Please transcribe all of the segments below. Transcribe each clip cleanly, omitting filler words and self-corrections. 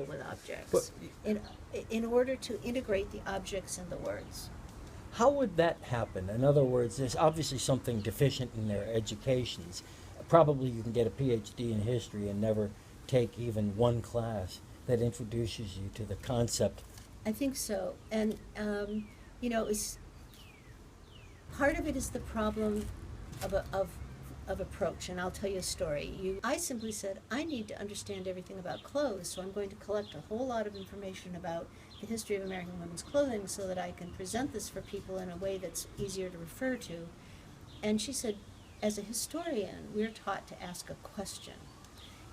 with objects But in order to integrate the objects and the words. how would that happen? In other words, there's obviously something deficient in their educations. Probably you can get a PhD in history and never take even one class that introduces you to the concept. I think so. And, it's, part of it is the problem of approach. And I'll tell you a story. I simply said, I need to understand everything about clothes, so I'm going to collect a whole lot of information about the history of American women's clothing so that I can present this for people in a way that's easier to refer to. And she said, as a historian, we're taught to ask a question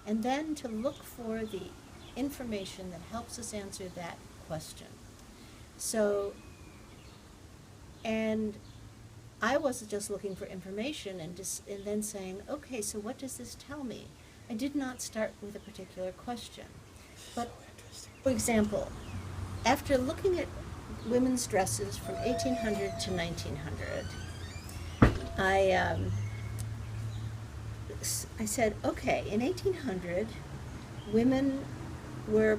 and then to look for the information that helps us answer that question. So, and I wasn't just looking for information and then saying, okay, so what does this tell me? I did not start with a particular question. But, for example, after looking at women's dresses from 1800 to 1900, I said, okay, in 1800, women were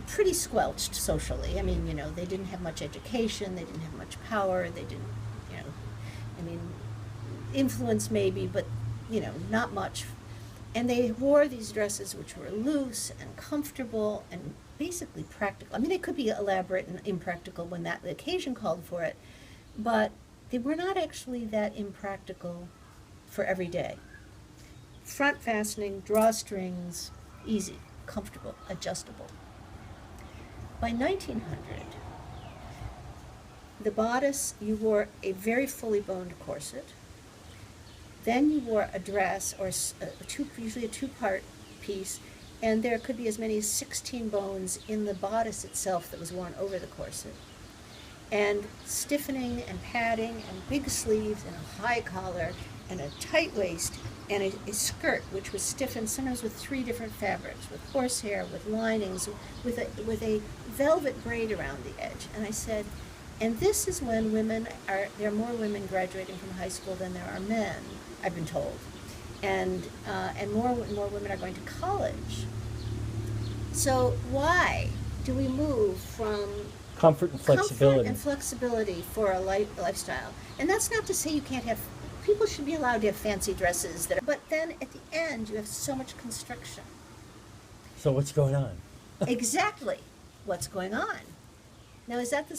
pretty squelched socially. I mean, they didn't have much education, they didn't have much power, they didn't, influence maybe, but, not much. And they wore these dresses which were loose and comfortable and basically practical. I mean, they could be elaborate and impractical when the occasion called for it, but they were not actually that impractical for every day. Front fastening, drawstrings, easy, comfortable, adjustable. By 1900, the bodice, you wore a very fully boned corset. Then you wore a dress, or usually a two-part piece, and there could be as many as 16 bones in the bodice itself that was worn over the corset. And stiffening and padding and big sleeves and a high collar and a tight waist and a skirt which was stiffened sometimes with 3 different fabrics, with horsehair, with linings, with a velvet braid around the edge. And I said, and this is when there are more women graduating from high school than there are men, I've been told. And more women are going to college. So why do we move from Comfort and flexibility. comfort and flexibility for a lifestyle? And that's not to say you can't have, people should be allowed to have fancy dresses, but then at the end you have so much constriction. So what's going on? Exactly what's going on. Now, is that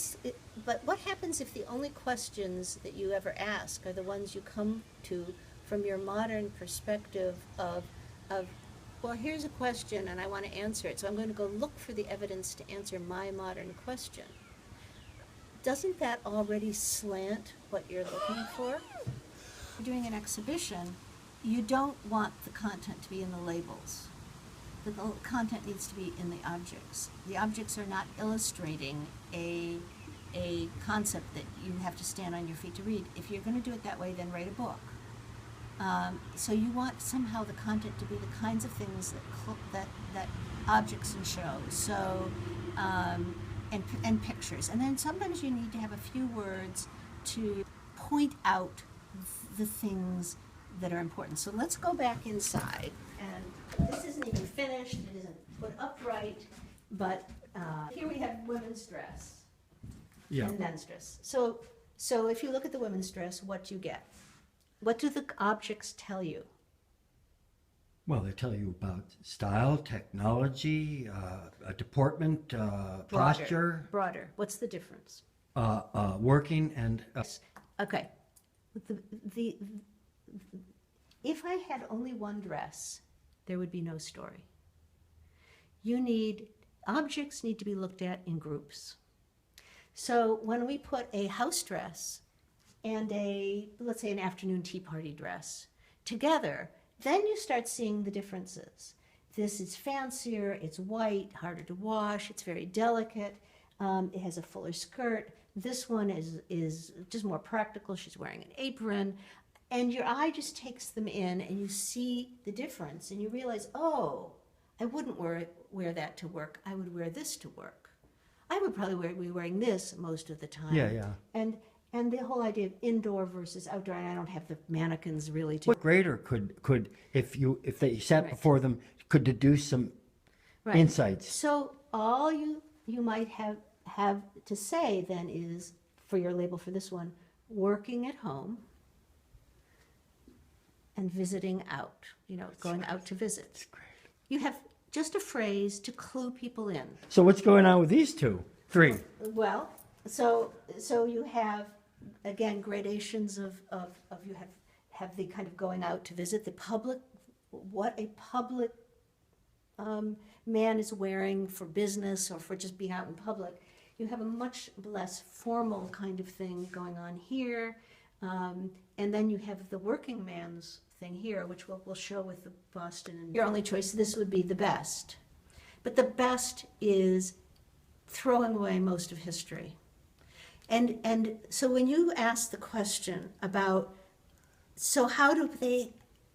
but what happens if the only questions that you ever ask are the ones you come to from your modern perspective of, well, here's a question and I want to answer it, so I'm going to go look for the evidence to answer my modern question. Doesn't that already slant what you're looking for? If you're doing an exhibition, you don't want the content to be in the labels. The content needs to be in the objects. The objects are not illustrating a concept that you have to stand on your feet to read. If you're going to do it that way, then write a book. So you want somehow the content to be the kinds of things that objects and shows. So and pictures, and then sometimes you need to have a few words to point out the things that are important. So let's go back inside, and this isn't even finished. It isn't put upright, but here we have women's dress and men's dress. So if you look at the women's dress, what do you get? What do the objects tell you? Well, they tell you about style, technology, deportment, posture, Broader. What's the difference? working, and Okay. If I had only one dress, there would be no story. Objects need to be looked at in groups. So when we put a house dress and let's say an afternoon tea party dress together, then you start seeing the differences. This is fancier, it's white, harder to wash, it's very delicate, it has a fuller skirt. This one is just more practical, she's wearing an apron, and your eye just takes them in and you see the difference and you realize, oh, I wouldn't wear that to work, I would wear this to work. I would probably be wearing this most of the time. yeah. And the whole idea of indoor versus outdoor, and I don't have the mannequins really to. What grader could if they sat Right. before them, could deduce some Right. insights. So all you might have to say then is, for your label for this one, working at home and visiting out, going out to visit. You have just a phrase to clue people in. So what's going on with these two? Three. Well, so you have, again, gradations of you have the kind of going out to visit, the public, what a public man is wearing for business or for just being out in public. You have a much less formal kind of thing going on here. And then you have the working man's thing here, which we'll show with the Boston. And your only choice, this would be the best. But the best is throwing away most of history. And so when you ask the question about, so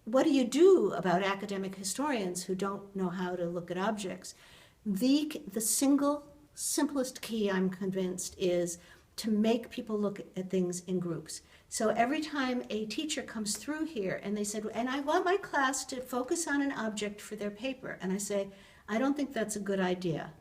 what do you do about academic historians who don't know how to look at objects? The simplest key, I'm convinced, is to make people look at things in groups. So every time a teacher comes through here and they said, and I want my class to focus on an object for their paper, and I say, I don't think that's a good idea.